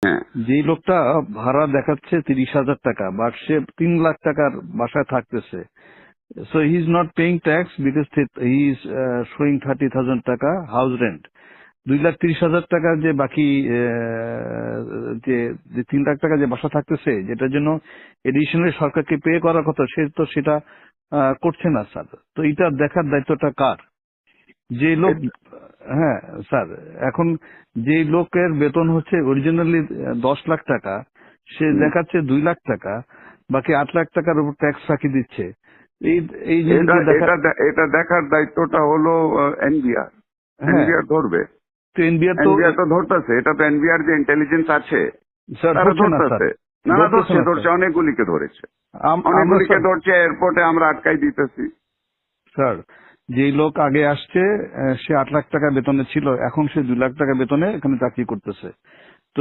হ্যাঁ, যেই লোকটা ভাড়া দেখাচ্ছে 30,000 টাকা, বাট সে 3 লাখ টাকার বাসায় থাকতেছে, so he is not paying tax because he is showing 30,000 টাকা হাউস রেন্ট। 2,30,000 টাকা যে বাকি যে 3 লাখ টাকা যে বাসা থাকতেছে, যেটার জন্য এডিশনালি সরকারকে পে করার কথা, সে তো সেটা করছে না স্যার। তো এটা দেখার দায়িত্বটা কার? যে লোক, হ্যাঁ স্যার, এখন যে লোকের বেতন হচ্ছে অরিজিনালি 10 লাখ টাকা, সে দেখাচ্ছে 2 লাখ টাকা, বাকি 8 লাখ টাকার উপর ট্যাক্স ফাঁকি দিচ্ছে। এই এই এটা জিনিসগুলো দেখা, এটা এটা দেখার দায়িত্বটা হলো এনবিআর। হ্যাঁ। এনবিআর ধরবে। তো এনবিআর তো, এনবিআর তো ধরতেছে, এটা তো এনবিআর যে ইন্টেলিজেন্স আছে স্যার তারা ধরছে না স্যার, ধরতেছে। না, ধরতেছে ধরছে না ধরছে, স্যার। অনেকগুলিকে ধরেছে, আমরা অনেকগুলিকে স্যার, ধরছে, এয়ারপোর্টে আমরা আটকাই দিতেছি। স্যার যেই লোক আগে আসছে, সে 8 লাখ টাকা বেতনে ছিল, এখন সে 2 লাখ টাকা বেতনে এখানে চাকরি করতেছে। তো